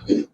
إن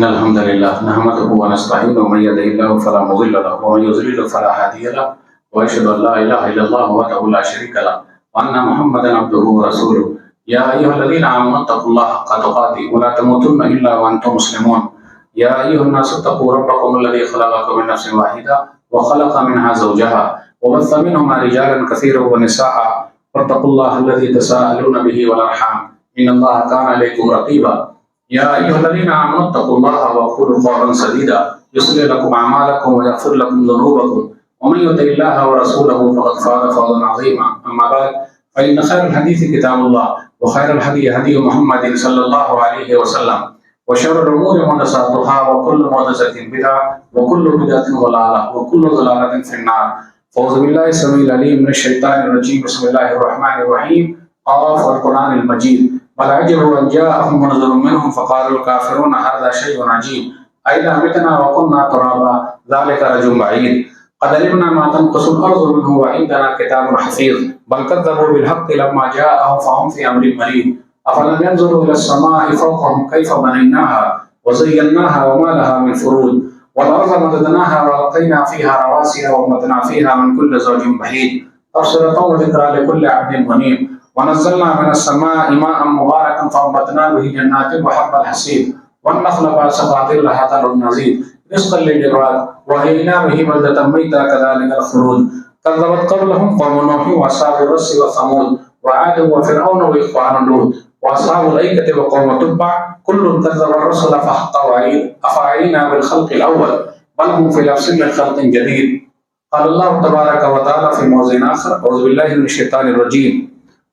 الحمد لله نحمده ونستعينه ومن يهده الله فلا مضل له ومن يضلل فلا هادي له وأشهد أن لا إله إلا الله وحده لا شريك له وأن محمدا عبده ورسوله يا أيها الذين آمنوا اتقوا الله حق تقاته ولا تموتن إلا وأنتم مسلمون يا أيها الناس اتقوا ربكم الذي خلقكم من نفس واحدة وخلق منها زوجها وبث منهما رجالا كثيرا ونساء واتقوا الله الذي تساءلون به والأرحام إن الله كان عليكم رقيبا يا أيها الذين آمنوا اتقوا الله وقولوا قولا سديدا يصلح لكم أعمالكم ويغفر لكم ذنوبكم ومن يطع الله ورسوله فقد فاز فوزا عظيما أما بعد فإن خير الحديث كتاب الله وخير الهدي هدي محمد صلى الله عليه وسلم وشر الأمور محدثاتها وكل محدثة بدعة وكل بدعة ضلالة وكل ضلالة في النار فأعوذ بالله السميع العليم من الشيطان الرجيم بسم الله الرحمن الرحيم قاف القرآن المجيد بل عجبوا أن جاءهم منذر منهم فقالوا الكافرون هذا شيء عجيب أئذا متنا وكنا ترابا ذلك رجل بعيد قد علمنا ما تنقص الأرض منه وعندنا كتاب حفيظ بل كذبوا بالحق لما جاءهم فهم في أمر مريض أفلم ينظروا إلى السماء فوقهم كيف بنيناها وزيناها وما لها من فروج والأرض مددناها وألقينا فيها رواسي وأنبتنا فيها من كل زوج بهيج تبصرة وذكرى لكل عبد منيب ونزلنا من السماء ماء مباركا فأنبتنا به جنات وحب الحصيد والنخل باسقات لها طلع نضيد رزقا للعباد وأحيينا به بلدة ميتا كذلك الخروج كذبت قبلهم قوم نوح وأصحاب الرس وثمود وعاد وفرعون وإخوان لوط وأصحاب الأيكة وقوم تبع كل كذب الرسل فحق وعيد أفعينا بالخلق الأول بل هم في لبس من خلق جديد قال الله تبارك وتعالى في موضع آخر أعوذ بالله من الشيطان الرجيم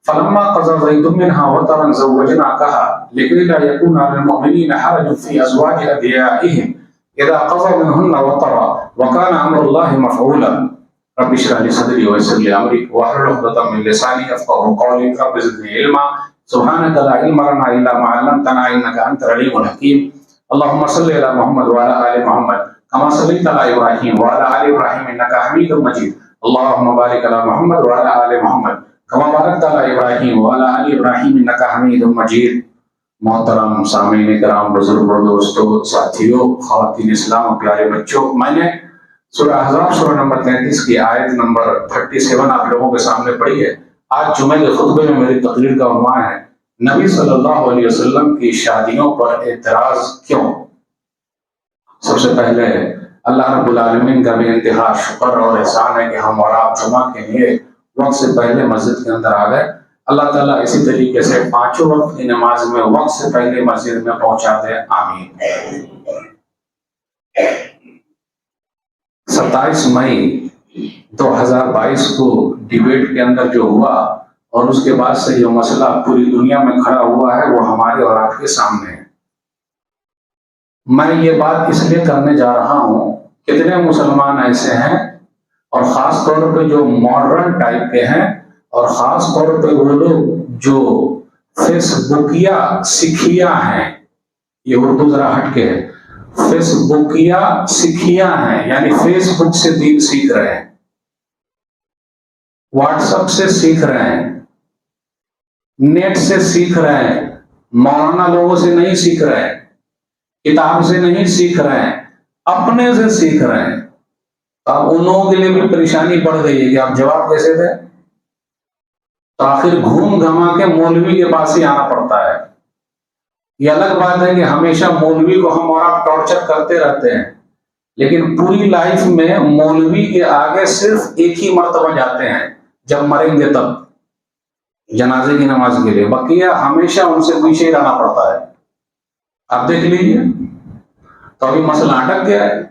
فلما قضى زيد منها وطرا زوجناكها لكي لا يكون على المؤمنين حرج في أزواج أدعيائهم إذا قضى منهن وطرا وكان أمر الله مفعولا رب اشرح لي صدري ويسر لي أمري واحلل عقدة من لساني يفقهوا قولي رب زدني علما سبحانك لا علم لنا إلا ما علمتنا إنك أنت العليم الحكيم اللهم صل على محمد وعلى آل محمد كما صليت على إبراهيم وعلى آل إبراهيم إنك حميد مجيد اللهم بارك على محمد وعلى آل محمد كما باركت على إبراهيم وعلى آل إبراهيم إنك حميد مجيد محترم سامعین کرام بزرگوں دوستوں ساتھیوں خواتین اسلام اور پیارے بچوں میں نے سورہ احزاب سورہ نمبر 33 کی آیت نمبر 37 آپ لوگوں کے سامنے پڑھی ہے. آج جمعے کے خطبے میں میری تقریر کا عنوان ہے نبی صلی اللہ علیہ وسلم کی شادیوں پر اعتراض کیوں. سب سے پہلے اللہ رب العالمین کا بے انتہا شکر اور احسان ہے کہ ہم اور آپ جمعہ کے لیے وقت سے پہلے مسجد کے اندر آ گئے. اللہ تعالیٰ اسی طریقے سے پانچوں وقت کی نماز میں وقت سے پہلے مسجد میں پہنچا دے آمین. 27 مئی 2022 کو ڈیبیٹ کے اندر جو ہوا اور اس کے بعد سے جو مسئلہ پوری دنیا میں کھڑا ہوا ہے وہ ہمارے اور آپ کے سامنے ہے. میں یہ بات اس لیے کرنے جا رہا ہوں کتنے مسلمان ایسے ہیں اور خاص طور پہ جو ماڈرن ٹائپ کے ہیں اور خاص طور پہ وہ لوگ جو فیس بکیا سکھیا ہیں, یہ اردو ذرا ہٹ کے ہے, فیس بکیا سکھیا ہیں یعنی فیس بک سے دین سیکھ رہے ہیں, واٹس ایپ سے سیکھ رہے ہیں, نیٹ سے سیکھ رہے ہیں, مولانا لوگوں سے نہیں سیکھ رہے ہیں, کتاب سے نہیں سیکھ رہے ہیں, اپنے سے سیکھ رہے ہیں. اب ان لوگوں کے لیے بھی پریشانی پڑ گئی ہے کہ آپ جواب کیسے دیں. تو آخر گھوم گھما کے مولوی کے پاس ہی آنا پڑتا ہے. یہ الگ بات ہے کہ ہمیشہ مولوی کو ہم اور آپ ٹارچر کرتے رہتے ہیں, لیکن پوری لائف میں مولوی کے آگے صرف ایک ہی مرتبہ جاتے ہیں جب مریں گے تب, جنازے کی نماز کے لیے. بقیہ ہمیشہ ان سے پیچھے ہی رہنا پڑتا ہے. آپ دیکھ لیجیے تو ابھی مسئلہ اٹک گیا ہے,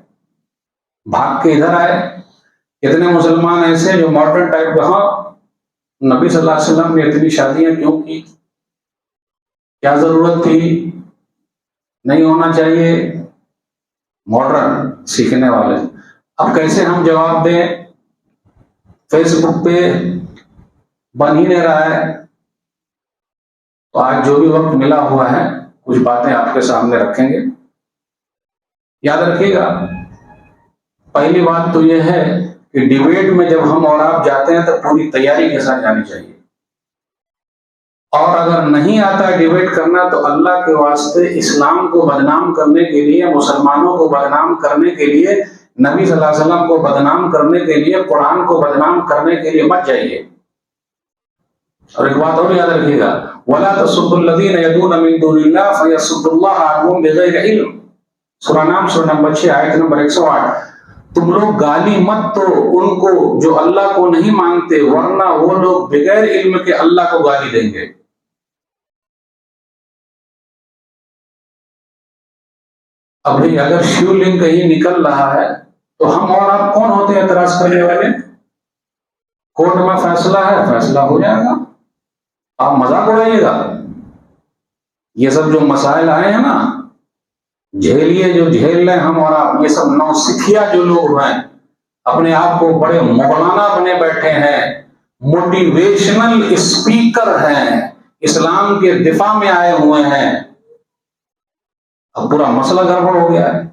بھاگ کے ادھر آئے. کتنے مسلمان ایسے جو ماڈرن ٹائپ کے, ہاں نبی صلی اللہ علیہ وسلم نے اتنی شادیاں کیوں کی, کیا ضرورت تھی, نہیں ہونا چاہیے. ماڈرن سیکھنے والے. اب کیسے ہم جواب دیں, فیس بک پہ بن ہی نہیں رہا ہے. تو آج جو بھی وقت ملا ہوا ہے کچھ باتیں آپ کے سامنے رکھیں گے. یاد رکھیے گا, پہلی بات تو یہ ہے کہ ڈیبیٹ میں جب ہم اور آپ جاتے ہیں تو پوری تیاری کے ساتھ جانی چاہیے، اور اگر نہیں آتا ہے ڈیبیٹ کرنا تو اللہ کے واسطے اسلام کو بدنام کرنے کے لیے، مسلمانوں کو بدنام کرنے کے لیے، نبی صلی اللہ علیہ وسلم کو بدنام کرنے کے لیے، قرآن کو بدنام کرنے کے لیے مت جائیے۔ اور ایک بات اور یاد رکھیے گا، وَلَا تَسُبُّوا الَّذِينَ يَدْعُونَ مِن دُونِ اللَّهِ فَيَسُبُّوا اللَّهَ عَدْوًا بِغَيْرِ علم۔ سورہ نام سورہ نمبر 6 آیت نمبر 108۔ تم لوگ گالی مت دو ان کو جو اللہ کو نہیں مانتے، ورنہ وہ لوگ بغیر علم کے اللہ کو گالی دیں گے۔ ابھی اگر شیو لنگ کہیں نکل رہا ہے تو ہم اور آپ کون ہوتے ہیں اعتراض کرنے والے؟ کورٹ میں فیصلہ ہے، فیصلہ ہو جائے گا، آپ مذاق اڑائیے گا۔ یہ سب جو مسائل آئے ہیں نا، جھیلیے جو جھیل رہے ہم اور آپ، یہ سب نوسکھیا جو لوگ ہیں، اپنے آپ کو بڑے مولانا بنے بیٹھے ہیں، موٹیویشنل اسپیکر ہیں، اسلام کے دفاع میں آئے ہوئے ہیں، اب پورا مسئلہ گڑبڑ ہو گیا ہے۔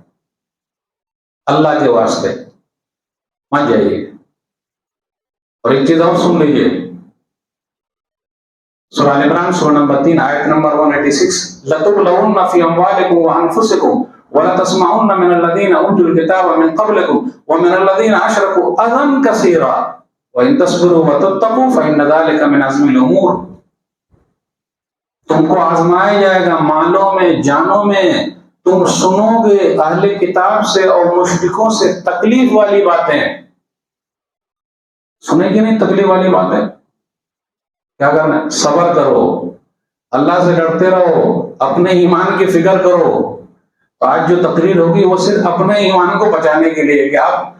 اللہ کے واسطے مت جائیے۔ اور ایک چیز اور سن لیجیے، سورہ ال عمران سورہ نمبر 3 آیت نمبر 186، لَتُبْلَوُنَّ فِي أَمْوَالِكُمْ وَأَنفُسِكُمْ وَلَتَسْمَعُنَّ مِنَ الَّذِينَ أُوتُوا الْكِتَابَ مِنْ قَبْلِكُمْ وَمِنَ الَّذِينَ أَشْرَكُوا أَذًى كَثِيرًا وَإِن تَصْبِرُوا وَتَتَّقُوا فَإِنَّ ذَلِكَ مِنْ عَزْمِ الْأُمُورِ۔ تم کو آزمایا جائے گا مالوں میں، جانوں میں، تم سنو گے اہل کتاب سے اور مشرکوں سے تکلیف والی باتیں۔ سنیں گے نہیں تکلیف والی باتیں؟ کیا کرنا ہے؟ صبر کرو، اللہ سے ڈرتے رہو، اپنے ایمان کی فکر کرو۔ آج جو تقریر ہوگی وہ صرف اپنے ایمان کو بچانے کے لیے، کہ آپ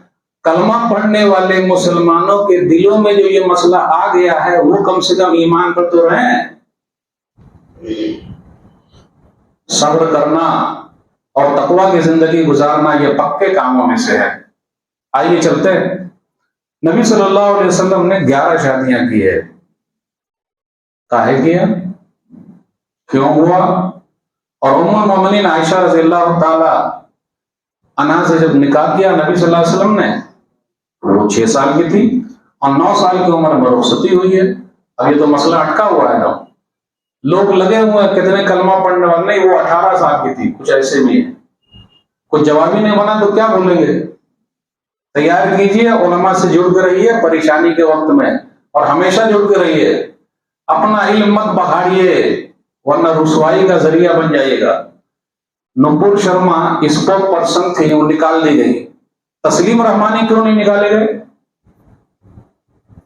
کلمہ پڑھنے والے مسلمانوں کے دلوں میں جو یہ مسئلہ آ گیا ہے وہ کم سے کم ایمان پر تو رہیں۔ صبر کرنا اور تقویٰ کی زندگی گزارنا یہ پکے کاموں میں سے ہے۔ آئیے چلتے ہیں۔ نبی صلی اللہ علیہ وسلم نے 11 شادیاں کی ہے۔ کاہے کیا؟ کیوں ہوا؟ اور ام المومنین عائشہ رضی اللہ تعالی عنہا سے جب نکاح کیا نبی صلی اللہ علیہ وسلم نے، وہ 6 سال کی تھی اور 9 سال کی عمر میں رخصتی ہوئی ہے۔ اب یہ تو مسئلہ اٹکا ہوا ہے نا، لوگ لگے ہوئے ہیں کتنے کلمہ پڑھنے والے، نہیں وہ 18 سال کی تھی، کچھ ایسے بھی ہے۔ کچھ جواب ہی نہیں بنا تو کیا بولیں گے؟ تیار کیجئے، علماء سے جڑ کے رہیے پریشانی کے وقت میں، اور ہمیشہ جڑ کے رہیے، اپنا علم مت بگاڑیے ورنہ رسوائی کا ذریعہ بن جائیے گا۔ نپور شرما اسپوک پرسن تھی، وہ نکال دی گئی۔ تسلیم رحمانی کیوں نہیں نکالے گئے؟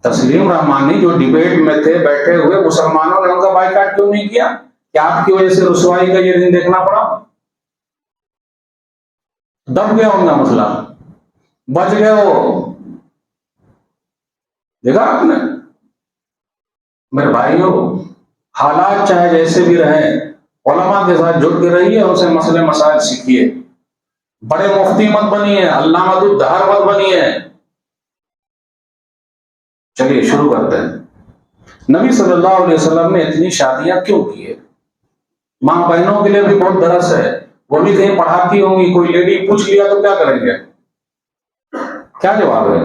تسلیم رحمانی جو ڈیبیٹ میں تھے بیٹھے ہوئے، مسلمانوں نے ان کا بائیکاٹ کیوں نہیں کیا؟ کہ آپ کی وجہ سے رسوائی کا یہ دن دیکھنا پڑا؟ دب گیا ان کا مسئلہ، بچ گئے وہ۔ دیکھا آپ نے؟ میرے بھائیوں، حالات چاہے جیسے بھی رہیں، علماء کے ساتھ جڑ کے رہیے، ان سے مسئلے مسائل سیکھیے۔ بڑے مفتی مت بنیے، علامہ الدہر مت بنیے۔ چلیے شروع کرتے ہیں۔ نبی صلی اللہ علیہ وسلم نے اتنی شادیاں کیوں کی ہے؟ ماں بہنوں کے لیے بھی بہت درس ہے، وہ بھی کہیں پڑھاتی ہوں گی، کوئی لیڈی پوچھ لیا تو کیا کریں گے؟ کیا جواب ہے؟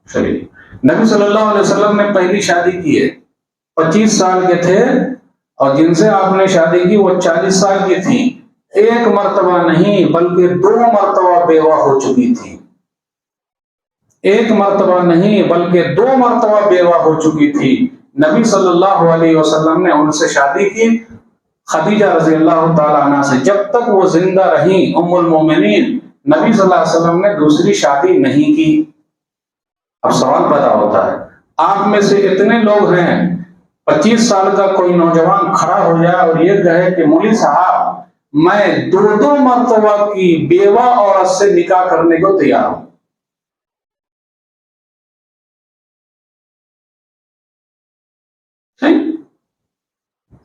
چلیے، نبی صلی اللہ علیہ وسلم نے پہلی شادی کی ہے، 25 سال کے تھے، اور جن سے آپ نے شادی کی وہ 40 سال کی تھی۔ ایک مرتبہ نہیں بلکہ 2 مرتبہ بیوہ ہو چکی تھی۔ ایک مرتبہ نہیں بلکہ 2 مرتبہ بیوہ ہو چکی تھی۔ نبی صلی اللہ علیہ وسلم نے ان سے شادی کی، خدیجہ رضی اللہ تعالی عنہ سے، جب تک وہ زندہ رہیں ام المومنین، نبی صلی اللہ علیہ وسلم نے دوسری شادی نہیں کی۔ اب سوال پیدا ہوتا ہے، آپ میں سے اتنے لوگ ہیں، 25 سال کا کوئی نوجوان کھڑا ہو جائے اور یہ کہے کہ مولوی صاحب میں 2 مرتبہ کی بیوہ عورت سے نکاح کرنے کو تیار ہوں۔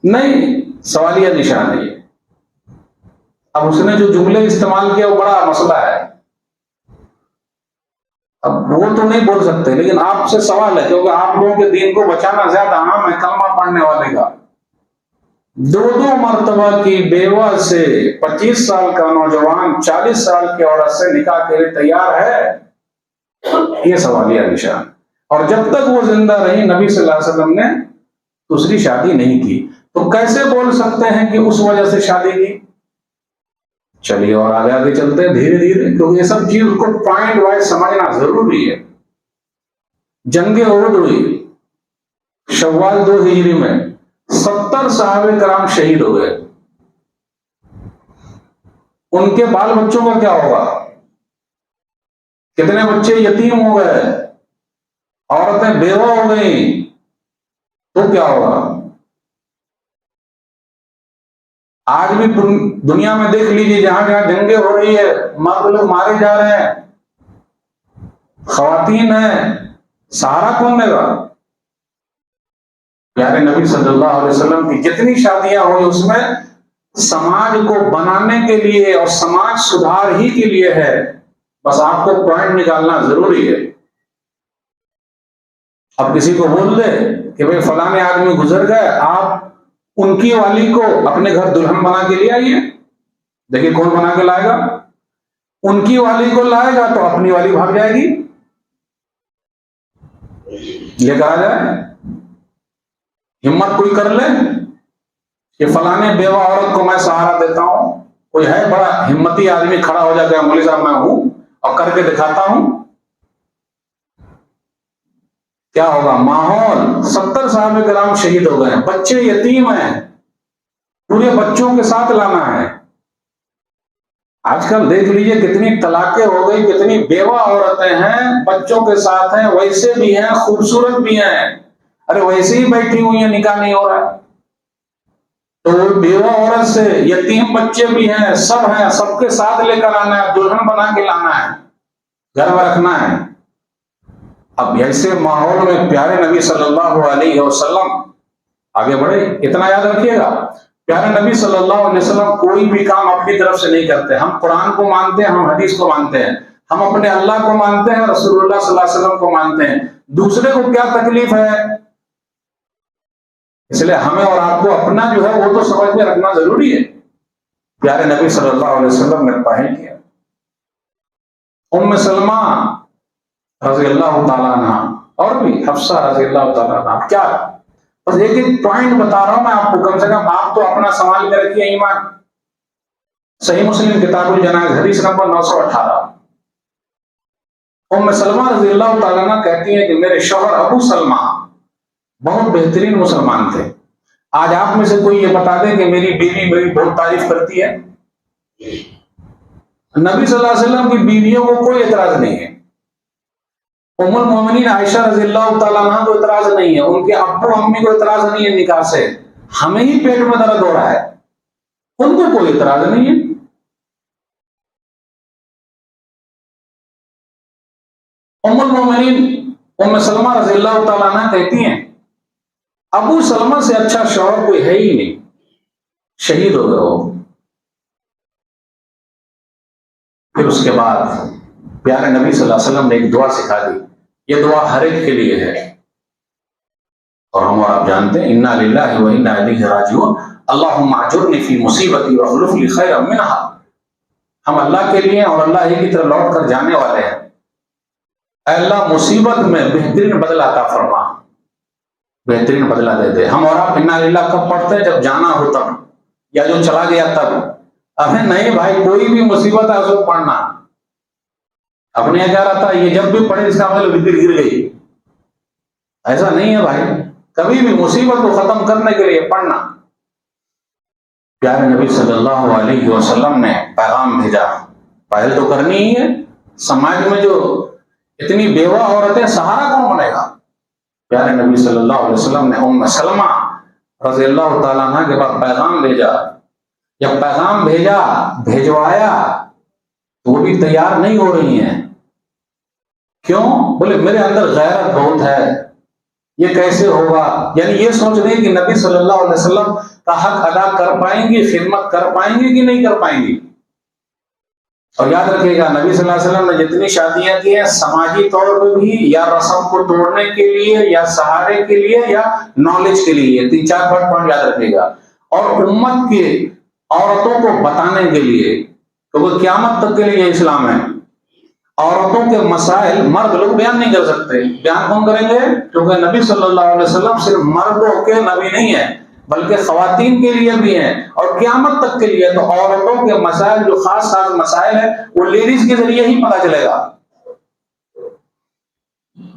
نہیں، سوالیہ نشان ہے۔ اب اس نے جو جملے استعمال کیا وہ بڑا مسئلہ ہے، اب وہ تو نہیں بول سکتے، لیکن آپ سے سوال ہے، کیونکہ آپ لوگوں کے دین کو بچانا زیادہ عام ہے کلمہ پڑھنے والے کا۔ 2 مرتبہ کی بیوہ سے 25 سال کا نوجوان 40 سال کی عورت سے نکاح کے لیے تیار ہے؟ یہ سوالیہ نشان. اور جب تک وہ زندہ رہی نبی صلی اللہ علیہ وسلم نے دوسری شادی نہیں کی. تو کیسے بول سکتے ہیں کہ اس وجہ سے شادی کی؟ چلیے اور آگے آگے چلتے ہیں دھیرے دھیرے، کیونکہ یہ سب چیز کو پوائنٹ وائز سمجھنا ضروری ہے. جنگ احد ہوئی شوال 2 ہجری میں، 70 صحابہ کرام شہید ہو گئے. ان کے بال بچوں کا کیا ہوگا؟ کتنے بچے یتیم ہو گئے، عورتیں بیوہ ہو گئیں، تو کیا ہوگا؟ آج بھی دنیا میں دیکھ لیجیے، جہاں جہاں جنگیں ہو رہی ہے مرد لوگ مارے جا رہے ہیں، خواتین ہیں، سہارا کون دے گا؟ پیارے نبی صلی اللہ علیہ وسلم کی جتنی شادیاں ہوئی اس میں سماج کو بنانے کے لیے اور سماج سدھار ہی کے لیے ہے. بس آپ کو پوائنٹ نکالنا ضروری ہے. اب کسی کو بول دے کہ بھئی فلاں آدمی گزر گئے، آپ ان کی والی کو اپنے گھر دلہن بنا کے لے آئیے. دیکھیے کون بنا کے لائے گا؟ ان کی والی کو لائے گا تو اپنی والی بھاگ جائے گی. یہ کہا جائے ہمت کوئی کر لے کہ فلاں بیوہ عورت کو میں سہارا دیتا ہوں. کوئی ہے بڑا ہمتی آدمی کھڑا ہو جائے گا مولوی صاحب میں ہوں اور کر کے دکھاتا ہوں؟ کیا ہوگا ماحول؟ 70 صحابہ کرام شہید ہو گئے ہیں، بچے یتیم ہیں، پورے بچوں کے ساتھ لانا ہے. آج کل دیکھ لیجئے کتنی طلاقیں ہو گئی، کتنی بیوہ عورتیں ہیں، بچوں کے ساتھ ہیں، ویسے بھی ہیں، خوبصورت بھی ہیں. ارے ویسے ہی بیٹھی ہوئی ہیں، نکاح نہیں ہو رہا ہے. تو بیوہ عورت سے یتیم بچے بھی ہیں، سب ہیں، سب کے ساتھ لے کر آنا ہے، دلہن بنا کے لانا ہے، گھر میں رکھنا ہے. اب ایسے ماحول میں پیارے نبی صلی اللہ علیہ وسلم آگے بڑھے. اتنا یاد رکھیے گا، پیارے نبی صلی اللہ علیہ وسلم کوئی بھی کام اپنی طرف سے نہیں کرتے. ہم قرآن کو مانتے ہیں، ہم حدیث کو مانتے ہیں، ہم اپنے اللہ کو مانتے ہیں، رسول اللہ صلی اللہ علیہ وسلم کو مانتے ہیں. دوسرے کو کیا تکلیف ہے؟ اس لیے ہمیں اور آپ کو اپنا جو ہے وہ تو سمجھ میں رکھنا ضروری ہے. پیارے نبی صلی اللہ علیہ وسلم نے پہل کیا. ام سلمہ رضی اللہ تعالیٰ عنہ اور بھی حفصہ رضی اللہ تعالیٰ عنہ، کیا بس ایک ایک پوائنٹ بتا رہا ہوں میں آپ کو، کم سے کم آپ تو اپنا سنبھال کے رکھیے ایمان. صحیح مسلم کتاب الجنائز حدیث نمبر 918. ام سلمہ رضی اللہ تعالیٰ عنہ کہتی ہیں کہ میرے شوہر ابو سلمہ بہت بہترین مسلمان تھے. آج آپ میں سے کوئی یہ بتا دے کہ میری بیوی میری بہت تعریف کرتی ہے. نبی صلی اللہ علیہ وسلم کی بیویوں کو کوئی اعتراض نہیں ہے. ام المومنین عائشہ رضی اللہ تعالیٰ عنہ کو اعتراض نہیں ہے، ان کے ابو امی کو اعتراض نہیں ہے نکاح سے. ہمیں ہی پیٹ میں درد ہو رہا ہے، ان کو کوئی اعتراض نہیں ہے. ام المومنین ام سلمہ رضی اللہ تعالیٰ عنہ کہتی ہیں ابو سلمہ سے اچھا شوہر کوئی ہے ہی نہیں، شہید ہو گئے ہو. پھر اس کے بعد پیارے نبی صلی اللہ علیہ وسلم نے ایک دعا سکھا دی. یہ دعا ہر ایک کے لیے ہے، اور ہم اور آپ جانتے ہیں انا للہ و انا الیہ راجعون، اللہم اجرنی فی مصیبتی واخلف لی خیرا منہا. ہم اللہ کے لیے اور اللہ ہی کی طرف لوٹ کر جانے والے ہیں. اے اللہ مصیبت میں بہترین بدلہ عطا فرما، بہترین بدلہ دے دے. ہم اور آپ انا للہ کب پڑھتے ہیں؟ جب جانا ہو تب، یا جو چلا گیا تب. ابھی نہیں بھائی، کوئی بھی مصیبت ہے اس کو پڑھنا. اپنے کہہ رہا تھا یہ جب بھی پڑھے اس کا مطلب وکٹ گر گئی، ایسا نہیں ہے بھائی. کبھی بھی مصیبت کو ختم کرنے کے لیے پڑھنا. پیارے نبی صلی اللہ علیہ وسلم نے پیغام بھیجا. پہل تو کرنی ہی ہے. سماج میں جو اتنی بیوہ عورتیں، سہارا کون بنے گا؟ پیارے نبی صلی اللہ علیہ وسلم نے ام سلمہ رضی اللہ تعالیٰ عنہ کے بعد پیغام بھیجا. جب پیغام بھیجا، بھیجوایا، تو وہ بھی تیار نہیں ہو رہی ہیں. کیوں؟ بولے میرے اندر غیرت بہت ہے، یہ کیسے ہوگا؟ یعنی یہ سوچ رہے کہ نبی صلی اللہ علیہ وسلم کا حق ادا کر پائیں گی، خدمت کر پائیں گی کہ نہیں کر پائیں گی. اور یاد رکھیے گا نبی صلی اللہ علیہ وسلم نے جتنی شادیاں کی ہیں سماجی طور پہ بھی، یا رسم کو توڑنے کے لیے، یا سہارے کے لیے، یا نالج کے لیے. 3-4 پوائنٹ یاد رکھیے گا. اور امت کے عورتوں کو بتانے کے لیے، کیونکہ قیامت تک کے لیے اسلام ہے. عورتوں کے مسائل مرد لوگ بیان نہیں کر سکتے. بیان کون کریں گے؟ کیونکہ نبی صلی اللہ علیہ وسلم صرف مردوں کے نبی نہیں ہے بلکہ خواتین کے لیے بھی ہیں اور قیامت تک کے لیے. تو عورتوں کے مسائل جو خاص خاص مسائل ہیں وہ لیڈیز کے ذریعے ہی پتہ چلے گا.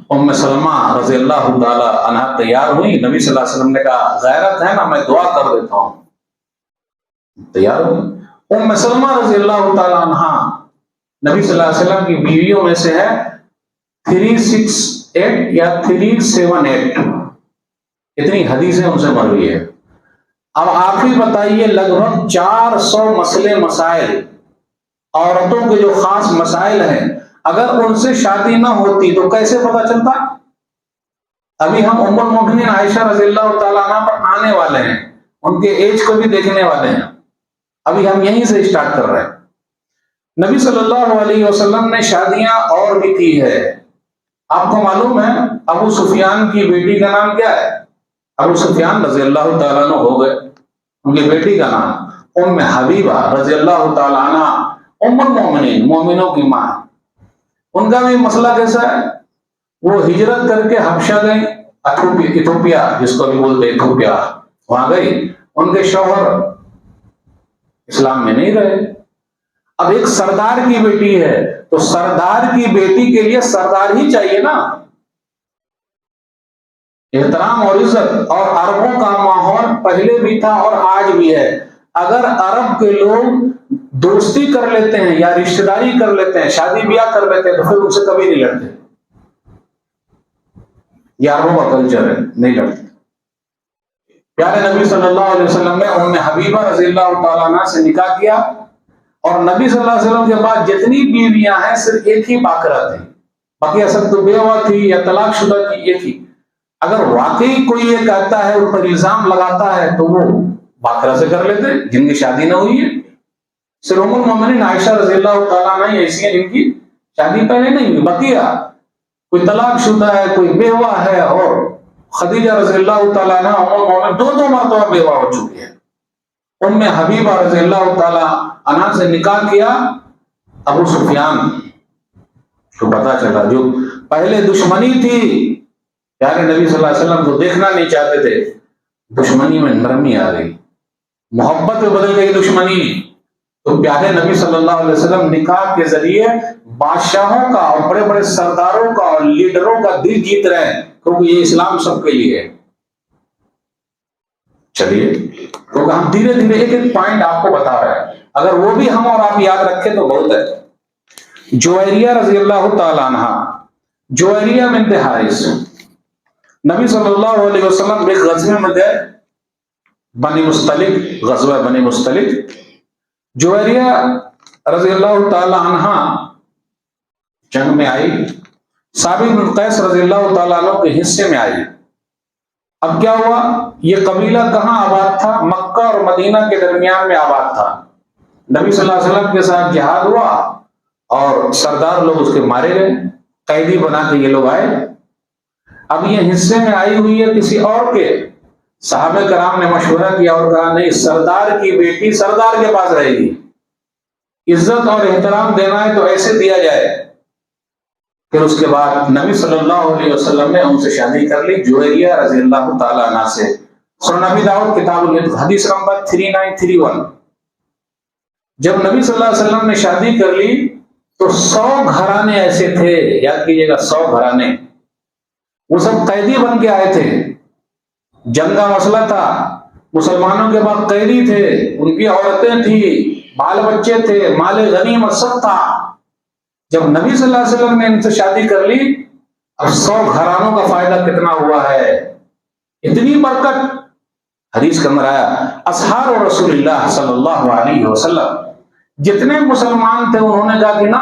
ام سلمہ رضی اللہ تعالی عنہا تیار ہوئی. نبی صلی اللہ علیہ وسلم نے کہا غیرت ہے نا میں دعا کر دیتا ہوں. تیار ہوئی. ام سلمہ رضی اللہ تعالی عنہا نبی صلی اللہ علیہ وسلم کی بیویوں میں سے ہے 368 یا 378 اتنی حدیثیں ان سے مروی ہے. اب آپ ہی بتائیے لگ بھگ 400 مسئلے مسائل عورتوں کے جو خاص مسائل ہیں اگر ان سے شادی نہ ہوتی تو کیسے پتہ چلتا؟ ابھی ہم ام المؤمنین عائشہ رضی اللہ تعالیٰ عنہ پر آنے والے ہیں, ان کے ایج کو بھی دیکھنے والے ہیں. ابھی ہم یہیں سے اسٹارٹ کر رہے ہیں. نبی صلی اللہ علیہ وسلم نے شادیاں اور بھی کی ہے. آپ کو معلوم ہے ابو سفیان کی بیٹی کا نام کیا ہے؟ ابو سفیان رضی اللہ تعالیٰ عنہ ہو گئے. ان کی بیٹی کا نام ام حبیبہ رضی اللہ تعالیٰ عنہ, ام المؤمنین, مومنوں کی ماں. ان کا بھی مسئلہ کیسا ہے؟ وہ ہجرت کر کے حبشہ گئی, ایتھوپیا جس کو بھی بولتے ایتھوپیا, وہاں گئی. ان کے شوہر اسلام میں نہیں رہے. اب ایک سردار کی بیٹی ہے تو سردار کی بیٹی کے لیے سردار ہی چاہیے نا, احترام اور عزت. اور عربوں کا ماحول پہلے بھی تھا اور آج بھی ہے. اگر عرب کے لوگ دوستی کر لیتے ہیں یا رشتہ داری کر لیتے ہیں, شادی بیاہ کر لیتے ہیں تو پھر ان سے کبھی نہیں لڑتے. یہ عربوں کا کلچر ہے, نہیں لڑتے. پیارے نبی صلی اللہ علیہ وسلم نے ام حبیبہ رضی اللہ تعالیٰ عنہ سے نکاح کیا اور نبی صلی اللہ علیہ وسلم کے بعد جتنی بیویاں ہیں صرف ایک ہی باقرہ تھی, باقی اصل تو بیوہ تھی یا طلاق شدہ تھی, یہ تھی. اگر واقعی کوئی یہ کہتا ہے ان پر الزام لگاتا ہے تو وہ باقرہ سے کر لیتے جن کی شادی نہ ہوئی ہے. صرف ام المؤمنین عائشہ رضی اللہ تعالیٰ عنہ ایسی ہیں جن کی شادی پہلے نہیں ہوئی. بقیہ کوئی طلاق شدہ ہے, کوئی بیوہ ہے. اور خدیجہ رضی اللہ تعالیٰ عنہ ام المؤمنین دو مرتبہ بیوہ ہو چکی ہے. ام حبیبہ رضی اللہ تعالیٰ عنہ سے نکاح کیا ابو سفیان کو پتا چلا, جو پہلے دشمنی تھی پیارے نبی صلی اللہ علیہ وسلم کو دیکھنا نہیں چاہتے تھے, دشمنی میں نرمی آ گئی, محبت میں بدل گئی دشمنی. تو پیارے نبی صلی اللہ علیہ وسلم نکاح کے ذریعے بادشاہوں کا اور بڑے بڑے سرداروں کا اور لیڈروں کا دل جیت رہے ہیں, کیونکہ یہ اسلام سب کے لیے ہے. چلیے, کیونکہ ہم دھیرے دھیرے ایک ایک پوائنٹ آپ کو بتا رہے ہیں, اگر وہ بھی ہم اور آپ یاد رکھیں تو بہت ہے. جویریہ رضی اللہ تعالی عنہ, جویریہ بنت حارث, نبی صلی اللہ علیہ وسلم ایک غزوے میں گئے, بنی مستلق, غزوہ بنی مستلق. جویریہ رضی اللہ تعالی عنہ جنگ میں آئی, ثابت بن قیس رضی اللہ تعالیٰ عنہ کے حصے میں آئی. اب کیا ہوا, یہ قبیلہ کہاں آباد تھا؟ مکہ اور مدینہ کے درمیان میں آباد تھا. نبی صلی اللہ علیہ وسلم کے ساتھ جہاد ہوا اور سردار لوگ اس کے مارے گئے, قیدی بنا کے یہ لوگ آئے. اب یہ حصے میں آئی ہوئی ہے کسی اور کے. صحابہ کرام نے مشورہ کیا اور کہا نہیں, سردار کی بیٹی سردار کے پاس رہے گی, عزت اور احترام دینا ہے تو ایسے دیا جائے. پھر اس کے بعد نبی صلی اللہ علیہ وسلم نے ان سے شادی کر لی, جویریہ رضی اللہ تعالیٰ عنہ سے. سنن ابی داؤد کتاب العتق حدیث نمبر 3931. جب نبی صلی اللہ علیہ وسلم نے شادی کر لی تو 100 گھرانے ایسے تھے, یاد کیجئے گا 100 گھرانے, وہ سب قیدی بن کے آئے تھے. جنگ کا مسئلہ تھا, مسلمانوں کے بعد قیدی تھے, ان کی عورتیں تھیں, بال بچے تھے, مال غنیمت سب تھا. جب نبی صلی اللہ علیہ وسلم نے ان سے شادی کر لی, اب 100 گھرانوں کا فائدہ کتنا ہوا ہے, اتنی برکت. حدیث کے اندر آیا اصحاب رسول اللہ صلی اللہ علیہ وسلم, جتنے مسلمان تھے انہوں نے کہا کہ نا,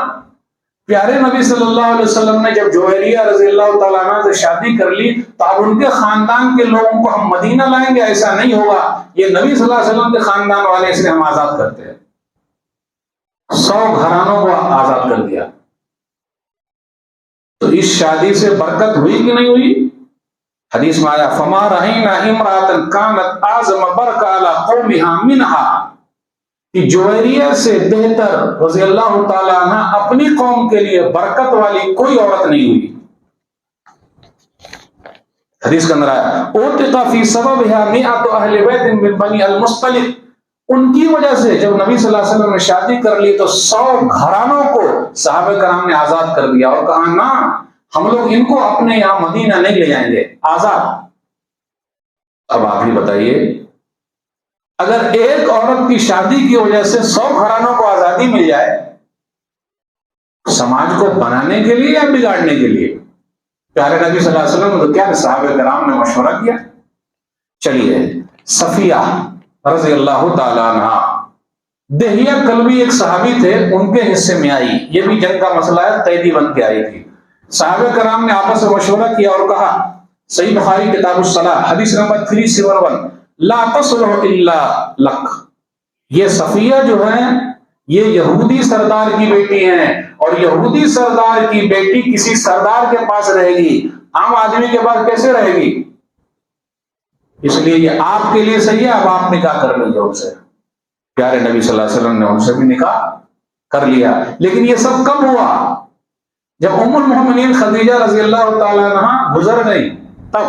پیارے نبی صلی اللہ علیہ وسلم نے جب جویریہ رضی اللہ تعالیٰ عنہ سے شادی کر لی تو اب ان کے خاندان کے لوگوں کو ہم مدینہ لائیں گے, ایسا نہیں ہوگا, یہ نبی صلی اللہ علیہ وسلم کے خاندان والے, اس لیے ہم آزاد کرتے ہیں. 100 گھرانوں کو آزاد کر دیا. تو اس شادی سے برکت ہوئی کہ نہیں ہوئی؟ حدیث میں آیا فما رہینا امرأة كانت اعظم برکۃ علی قومها منها, کہ جویریہ سے بہتر رضی اللہ تعالیٰ عنہ اپنی قوم کے لیے برکت والی کوئی عورت نہیں ہوئی. حدیث کے اندر آیا اعتق فی سببها مئۃ اہل بیت من بنی المصطلق. ان کی وجہ سے جب نبی صلی اللہ علیہ وسلم نے شادی کر لی تو 100 گھرانوں کو صحابہ کرام نے آزاد کر دیا اور کہا نا ہم لوگ ان کو اپنے یہاں مدینہ نہیں لے جائیں گے، آزاد. اب آپ ہی بتائیے اگر ایک عورت کی شادی کی وجہ سے 100 گھرانوں کو آزادی مل جائے، سماج کو بنانے کے لیے یا بگاڑنے کے لیے؟ پیارے نبی صلی اللہ علیہ وسلم تو کیا صحابہ کرام نے مشورہ کیا. چلیے صفیہ رضی اللہ تعالیٰ عنہ دہیہ کلبی ایک صحابی تھے، ان کے حصے میں آئی، یہ بھی جنگ کا مسئلہ ہے، قیدی بن کے آئی تھی. صحابہ کرام نے آپس میں مشورہ کیا اور کہا، صحیح بخاری کتاب الصلاۃ حدیث نمبر 371، لا تصلح الا لک. یہ صفیہ جو ہے یہ یہودی سردار کی بیٹی ہیں، اور یہودی سردار کی بیٹی کسی سردار کے پاس رہے گی، عام آدمی کے پاس کیسے رہے گی؟ اس لیے یہ آپ کے لیے صحیح ہے، اب آپ نکاح کر لیجیے ان سے. پیارے نبی صلی اللہ علیہ وسلم نے ان سے بھی نکاح کر لیا. لیکن یہ سب کب ہوا؟ جب ام المؤمنین خدیجہ رضی اللہ تعالیٰ عنہ گزر گئی، تب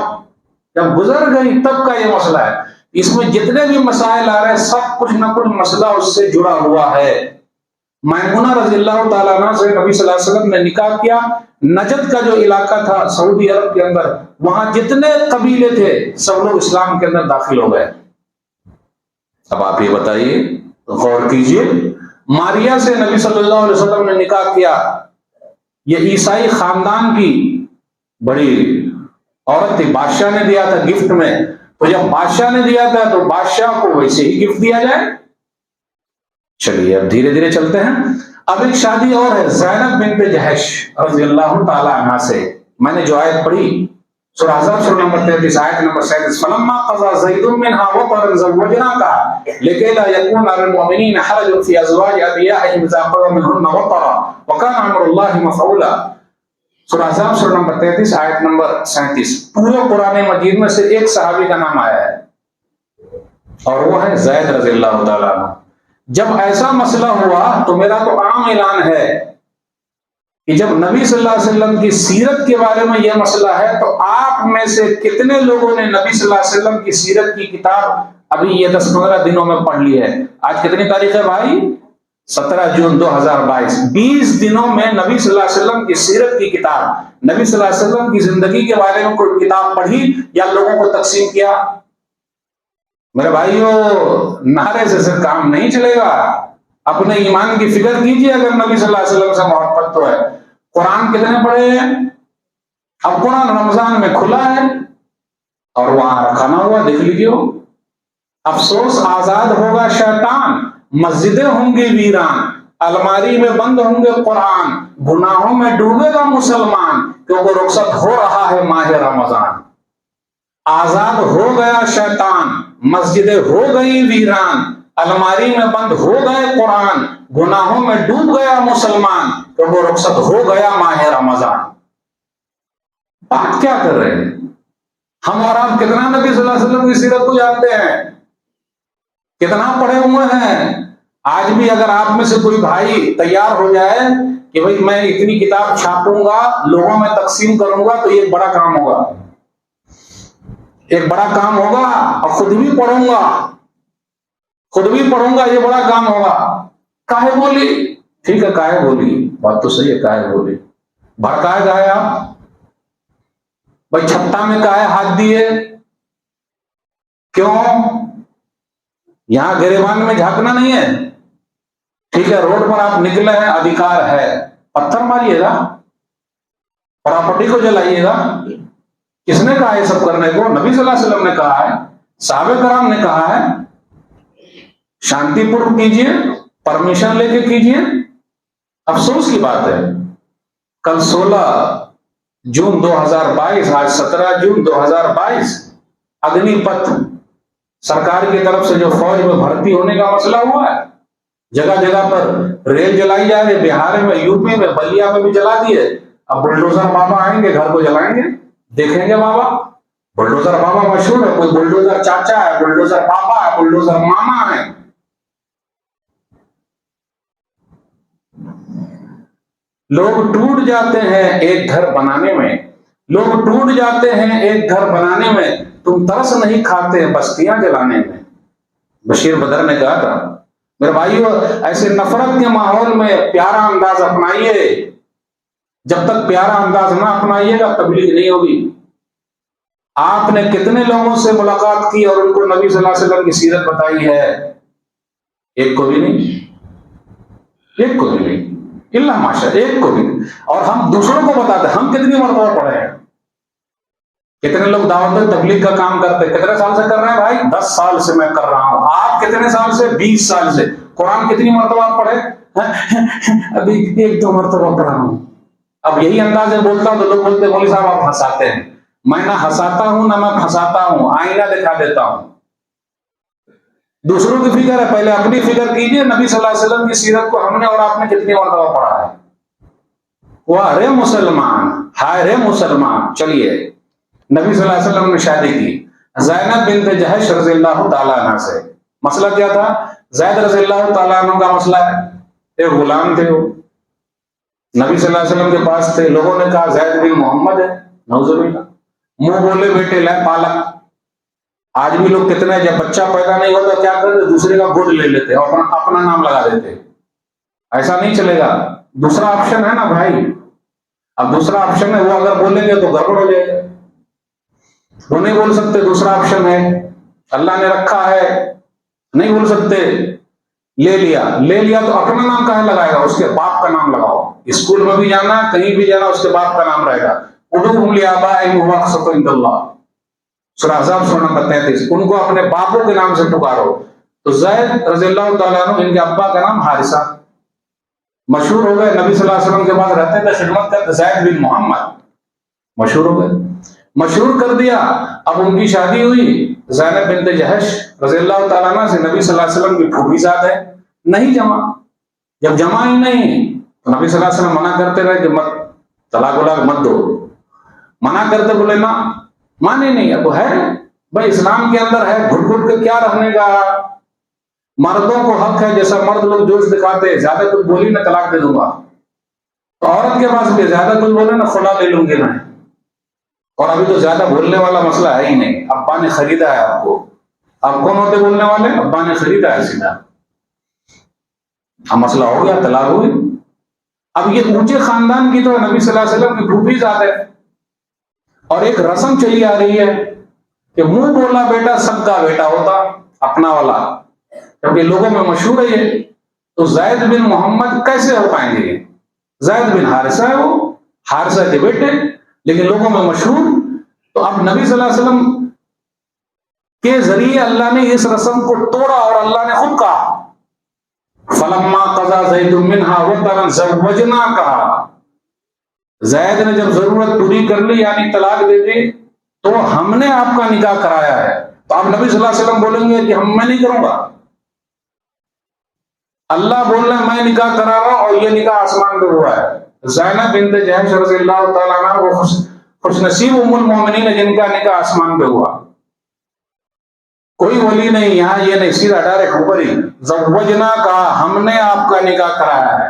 جب گزر گئی تب کا یہ مسئلہ ہے. اس میں جتنے بھی مسائل آ رہے ہیں سب کچھ نہ کچھ مسئلہ اس سے جڑا ہوا ہے. میمونہ رضی اللہ تعالیٰ عنہ سے نبی صلی اللہ علیہ وسلم نے نکاح کیا. نجد کا جو علاقہ تھا سعودی عرب کے اندر، وہاں جتنے قبیلے تھے سب لوگ اسلام کے اندر داخل ہو گئے. اب آپ یہ بتائیے، غور کیجئے، ماریا سے نبی صلی اللہ علیہ وسلم نے نکاح کیا. یہ عیسائی خاندان کی بڑی عورت تھی، بادشاہ نے دیا تھا گفٹ میں. تو جب بادشاہ نے دیا تھا تو بادشاہ کو ویسے ہی گفٹ دیا جائے. چلیے اب دھیرے دھیرے چلتے ہیں. اب ایک شادی اور ہے زینب بنت جہش رضی اللہ تعالی عنہا سے. میں نے جو آیت پڑھی سورہ احزاب سورہ نمبر 33 آیت نمبر 37، فلما قضى زید منها وطرا زوجناكها لكي لا يكون على المؤمنين حرج في ازواج ادعيائهم اذا قضوا منهن وطرا وكان امر الله مفعولا. سورہ احزاب سورہ نمبر 33 آیت نمبر 37. پورے قرآن مجید میں سے ایک صحابی کا نام آیا ہے اور وہ ہے زید رضی اللہ تعالیٰ عنہ. جب ایسا مسئلہ ہوا تو میرا تو عام اعلان ہے کہ جب نبی صلی اللہ علیہ وسلم کی سیرت کے بارے میں یہ مسئلہ ہے تو آپ میں سے کتنے لوگوں نے نبی صلی اللہ علیہ وسلم کی سیرت کی کتاب ابھی یہ 10-15 دنوں میں پڑھ لی ہے؟ آج کتنی تاریخ ہے بھائی؟ 17 جون 2022. 20 دنوں میں نبی صلی اللہ علیہ وسلم کی سیرت کی کتاب، نبی صلی اللہ علیہ وسلم کی زندگی کے بارے میں کوئی کتاب پڑھی یا لوگوں کو تقسیم کیا؟ میرے بھائیو، نعرے سے صرف کام نہیں چلے گا. اپنے ایمان کی فکر کیجئے. اگر نبی صلی اللہ علیہ وسلم سے محبت تو ہے. قرآن کتنے پڑھے ہیں؟ اب قرآن رمضان میں کھلا ہے اور وہاں رکھانا ہوا، دیکھ لیجیے. افسوس آزاد ہوگا شیطان، مسجدیں ہوں گی ویران، الماری میں بند ہوں گے قرآن، گناہوں میں ڈوبے گا مسلمان، کیونکہ رخصت ہو رہا ہے ماہ رمضان. آزاد ہو گیا شیطان، مسجدیں ہو گئی ویران، الماری میں بند ہو گئے قرآن، گناہوں میں ڈوب گیا مسلمان، کیونکہ رخصت ہو گیا ماہ رمضان. بات کیا کر رہے ہیں ہم اور آپ؟ کتنا نبی صلی اللہ علیہ وسلم کی سیرت کو جانتے ہیں؟ کتنا پڑھے ہوئے ہیں؟ آج بھی اگر آپ میں سے کوئی بھائی تیار ہو جائے کہ بھئی میں اتنی کتاب چھاپوں گا، لوگوں میں تقسیم کروں گا، تو یہ ایک بڑا کام ہوگا، ایک بڑا کام ہوگا. اور خود بھی پڑھوں گا، یہ بڑا کام ہوگا. کاہے بولی؟ ٹھیک ہے کاہے بولی، بات تو صحیح ہے، کاہے بولی. بھڑکائے گائے آپ بھائی، چھٹا میں کاہے ہاتھ دیے؟ کیوں؟ یہاں گریبان میں جھانکنا نہیں ہے. ٹھیک ہے روڈ پر آپ نکلے ہیں، ادھیکار ہے، پتھر ماریے گا، پراپرٹی کو جلائیے گا. کس نے کہا یہ سب کرنے کو؟ نبی صلی اللہ علیہ وسلم نے کہا ہے، صحابہ کرام نے کہا ہے. شانتی پور کیجئے، پرمیشن لے کے کیجئے. افسوس کی بات ہے کل 16 جون 2022، آج 17 جون 2022، اگنی پتھ سرکار کی طرف سے جو فوج میں بھرتی ہونے کا مسئلہ ہوا ہے، جگہ جگہ پر ریل جلائی جا رہی ہے. بہار میں، یو پی میں، بلیا میں بھی جلا دیے. اب بلڈوزر بابا آئیں گے، گھر کو جلائیں گے. دیکھیں گے بابا، بلڈوزر بابا مشہور ہے. کوئی بلڈوزر چاچا ہے، بلڈوزر پاپا ہے، بلڈوزر ماما ہے. لوگ ٹوٹ جاتے ہیں ایک گھر بنانے میں، لوگ ٹوٹ جاتے ہیں ایک گھر بنانے میں، تم ترس نہیں کھاتے بستیاں جلانے میں۔ بشیر بدر نے کہا تھا میرے بھائیو، ایسے نفرت کے ماحول میں پیارا انداز اپنائیے، جب تک پیارا انداز نہ اپنائیے گا تبلیغ نہیں ہوگی۔ آپ نے کتنے لوگوں سے ملاقات کی اور ان کو نبی صلی اللہ علیہ وسلم کی سیرت بتائی ہے؟ ایک کو بھی نہیں، ایک کو بھی نہیں، اللہ ماشاء، ایک کو بھی نہیں۔ اور ہم دوسروں کو بتاتے ہیں، ہم کتنی مرتبہ پڑھے ہیں؟ کتنے لوگ دعوت تبلیغ کا کام کرتے ہیں؟ کتنے سال سے کر رہے ہیں بھائی؟ 10 سال سے میں کر رہا ہوں۔ آپ کتنے سال سے؟ 20 سال سے۔ قرآن کتنی مرتبہ آپ پڑھے؟ ابھی 1-2 مرتبہ پڑھا ہوں۔ اب یہی انداز میں بولتا ہوں تو لوگ بولتے ہیں مولوی صاحب آپ ہنساتے ہیں۔ میں نہ ہنساتا ہوں نہ میں پھنساتا ہوں، آئینہ دکھا دیتا ہوں۔ دوسروں کی فکر ہے، پہلے اپنی فکر کیجئے۔ نبی صلی اللہ علیہ وسلم کی سیرت کو ہم نے اور آپ نے کتنی مرتبہ پڑھا ہے؟ واہ رے مسلمان، ہائے رے مسلمان۔ چلیے، نبی صلی اللہ علیہ وسلم نے شادی کی زینب بنت جہش رضی اللہ تعالیٰ عنہ سے۔ مسئلہ کیا تھا؟ زید رضی اللہ تعالیٰ عنہ کا مسئلہ ہے، ایک غلام تھے، وہ نبی صلی اللہ علیہ وسلم کے پاس تھے۔ لوگوں نے کہا زید بن محمد ہے، نعوذ باللہ، منہ بولے بیٹے لے پالک۔ آج بھی لوگ کتنے، جب بچہ پیدا نہیں ہوتا کیا کرتے؟ دوسرے کا گود لے لیتے اور اپنا نام لگا دیتے۔ ایسا نہیں چلے گا، دوسرا آپشن ہے نا بھائی۔ اب دوسرا آپشن ہے، وہ اگر بولیں گے تو گڑبڑ ہو جائے گا، وہ نہیں بول سکتے دوسرا آپشن ہے، اللہ نے رکھا ہے، نہیں بول سکتے۔ لے لیا تو اپنا نام کہاں لگائے گا؟ اس کے باپ کا نام لگاؤ۔ اسکول میں بھی جانا، کہیں بھی جانا، اس کے باپ کا نام رہے گا۔ ادعوہم لآبائہم ھو اقسط عند اللہ، سورہ احزاب سورہ نمبر 33۔ ان کو اپنے باپوں کے نام سے پکارو۔ تو زید رضی اللہ تعالیٰ عنہ، ان کے ابا کا نام حارثہ، مشہور ہو گئے، نبی صلی اللہ علیہ وسلم کے پاس رہتے تھے، خدمت کرتے، زید بن محمد، مشہور ہو گئے، مشہور کر دیا۔ اب ان کی شادی ہوئی زینب بنت جہش رضی اللہ تعالیٰ عنہ سے، نبی صلی اللہ علیہ وسلم کی پھوپھی ذات ہے، نہیں جمع۔ جب جمع ہی نہیں تو نبی صلی اللہ علیہ وسلم منع کرتے رہے کہ مت، طلاق ولاق مت دو، منع کرتے، بولے نا، مانے نہیں۔ اب ہے بھائی، اسلام کے اندر ہے، گھٹ گھٹ کے کیا رہنے کا؟ مردوں کو حق ہے، جیسا مرد لوگ جوش دکھاتے، زیادہ کچھ بولی نہ طلاق دے دوں گا، تو عورت کے پاس بھی زیادہ کچھ بولے نا خلا لے لوں گی میں۔ اور ابھی تو زیادہ بولنے والا مسئلہ ہے ہی نہیں، ابا نے خریدا ہے آپ کو۔ آپ کون ہوتے بولنے والے؟ ابا نے خریدا ہے سیدھا۔ اب مسئلہ ہو گیا، طلاق ہوئی۔ اب یہ اونچے خاندان کی تو نبی صلی اللہ علیہ وسلم کی پھوپھی ذات ہے، اور ایک رسم چلی آ رہی ہے کہ منہ بولا بیٹا سب کا بیٹا ہوتا، اپنا والا، کیونکہ لوگوں میں مشہور ہے یہ۔ تو زید بن محمد کیسے ہو پائیں گے؟ زید بن حارثہ ہے، وہ حارثہ کے بیٹے، لیکن لوگوں میں مشہور۔ تو اب نبی صلی اللہ علیہ وسلم کے ذریعے اللہ نے اس رسم کو توڑا، اور اللہ نے خود کہا فَلَمَّا قَضَى زَيْدٌ مِّنْهَا وَطَرًا زَوَّجْنَاكَهَا، زید نے جب ضرورت پوری کر لی، یعنی طلاق دے دی، تو ہم نے آپ کا نکاح کرایا ہے۔ تو آپ نبی صلی اللہ علیہ وسلم بولیں گے کہ میں نہیں کروں گا؟ اللہ بول رہے ہیں میں نکاح کرا رہا ہوں، اور یہ نکاح آسمان پہ ہوا ہے۔ زینب بنت جہش رضی اللہ تعالیٰ عنہ، وہ خوش نصیب ام المومنین ہے جن کا نکاح آسمان پہ ہوا۔ کوئی ولی نہیں یہاں، یہ نہیں، سیدھا ڈائریکٹ اوپر ہی زوجنا کا، ہم نے آپ کا نکاح کرایا ہے۔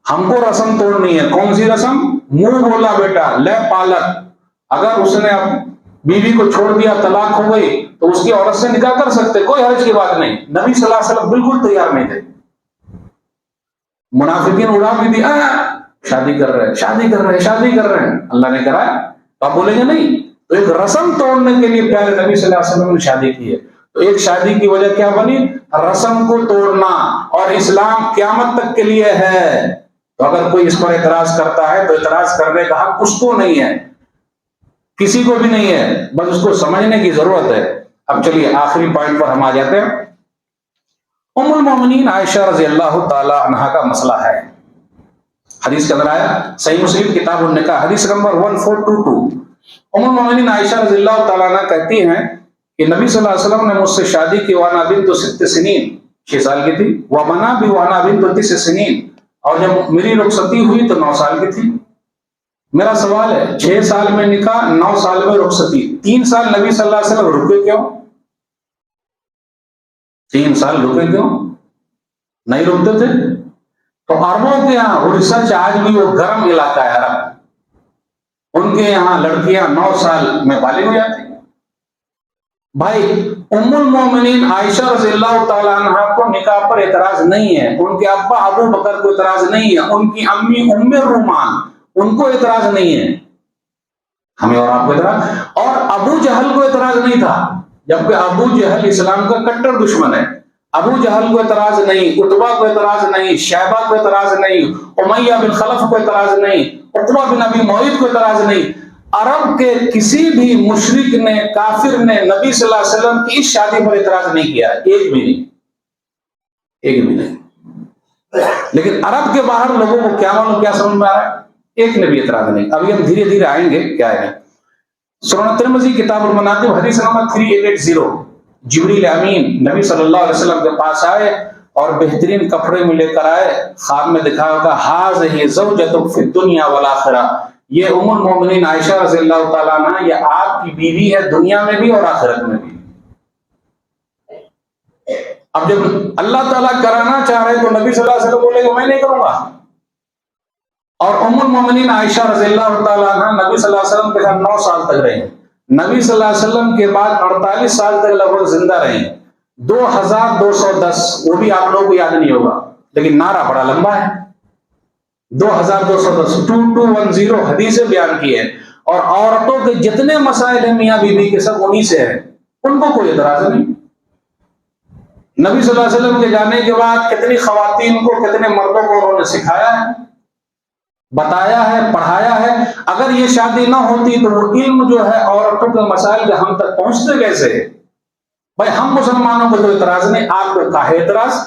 ہم کو رسم توڑنی ہے۔ کون سی رسم؟ منہ بولا بیٹا لے پالک۔ اگر اس نے بیوی کو چھوڑ دیا، طلاق ہو گئی، تو اس کی عورت سے نکاح کر سکتے، کوئی حرج کی بات نہیں۔ نبی صلی اللہ علیہ وسلم بالکل تیار نہیں تھے۔ منافقین اڑا بھی دی، شادی کر رہے ہیں، اللہ نے کرایا تو آپ بولیں گے نہیں؟ تو ایک رسم توڑنے کے لیے پیارے نبی صلی اللہ علیہ وسلم نے شادی کی ہے۔ تو ایک شادی کی وجہ کیا بنی؟ رسم کو توڑنا، اور اسلام قیامت تک کے لیے ہے۔ تو اگر کوئی اس پر اعتراض کرتا ہے تو اعتراض کرنے کا حق اس کو نہیں ہے، کسی کو بھی نہیں ہے، بس اس کو سمجھنے کی ضرورت ہے۔ اب چلیے آخری پوائنٹ پر ہم آ جاتے ہیں۔ ام المومنین عائشہ رضی اللہ تعالی عنہا کا مسئلہ ہے، حدیث کے اندر آیا، صحیح مسلم کتاب النکاح حدیث نمبر 1422۔ ام المومنین عائشہ رضی اللہ تعالیٰ عنہ کہتی ہیں کہ نبی صلی اللہ علیہ وسلم نے مجھ سے شادی کی، وانا بنت 6 سنین، 6 سال کی تھی، وبنا بھی وانا بنت 9 سنین، اور جب میری رخصتی ہوئی تو 9 سال کی تھی۔ میرا سوال ہے، 6 سال میں نکاح، 9 سال میں رخصتی، 3 سال نبی صلی اللہ علیہ وسلم رکے کیوں؟ 3 سال رکے کیوں؟ نہیں رکتے تھے؟ تو عربوں کے یہاں وہ ریسرچ آج بھی وہ گرم علاقہ ہے عرب، ان کے یہاں لڑکیاں 9 سال میں بالغ ہو جاتی. بھائی ام المومنین عائشہ رضی اللہ تعالیٰ عنہ کو نکاح پر اعتراض نہیں ہے، ان کے ابا ابو بکر کو اعتراض نہیں ہے، ان کی امی ام رومان ان کو اعتراض نہیں ہے، ہمیں اور آپ کو اعتراض. اور ابو جہل کو اعتراض نہیں تھا، جبکہ ابو جہل اسلام کا کٹر دشمن ہے. ابو جہل کو اعتراض نہیں، عتبہ کو اعتراض نہیں، شیبہ کو اعتراض نہیں، امیہ بن خلف کو اعتراض نہیں، عقبہ بن ابی معیط کو اعتراض نہیں. عرب کے کسی بھی مشرک نے، کافر نے نبی صلی اللہ علیہ وسلم کی اس شادی پر اعتراض نہیں کیا، ایک بھی نہیں، ایک بھی نہیں. لیکن عرب کے باہر لوگوں کو کیا معلوم کیا سمجھ میں آ رہا ہے، ایک نے بھی اعتراض نہیں. ابھی ہم دھیرے دھیرے آئیں گے کیا ہے. سنن ترمذی کتاب المناقب حدیث نمبر 3880، جبریل امین نبی صلی اللہ علیہ وسلم کے پاس آئے اور بہترین کپڑے میں لے کر آئے، خواب میں دکھا ہوگا ہاذہ زوجتک فی الدنیا والآخرہ، یہ ام المومنین عائشہ رضی اللہ تعالیٰ عنہ یہ آپ کی بیوی ہے دنیا میں بھی اور آخرت میں بھی. اب جب اللہ تعالیٰ کرانا چاہ رہے تو نبی صلی اللہ علیہ وسلم بولے گا میں نہیں کروں گا. اور ام المومنین عائشہ رضی اللہ تعالیٰ عنہ نبی صلی اللہ علیہ وسلم کے ساتھ 9 سال تک رہی، نبی صلی اللہ علیہ وسلم کے بعد 48 سال تک لگ بھگ زندہ رہی. 2210 وہ بھی آپ لوگوں کو یاد نہیں ہوگا لیکن نعرہ بڑا لمبا ہے، 2210 2210 حدیثیں بیان کی ہے. اور عورتوں کے جتنے مسائل ہیں میاں بیوی کے سب انہی سے ہیں، ان کو کوئی اعتراض نہیں. نبی صلی اللہ علیہ وسلم کے جانے کے بعد کتنی خواتین کو کتنے مردوں کو انہوں نے سکھایا ہے، بتایا ہے، پڑھایا ہے. اگر یہ شادی نہ ہوتی تو وہ علم جو ہے عورتوں کے مسائل کے ہم تک پہنچتے کیسے؟ بھائی ہم مسلمانوں کو تو اعتراض نہیں، آپ کو کاہے اعتراض؟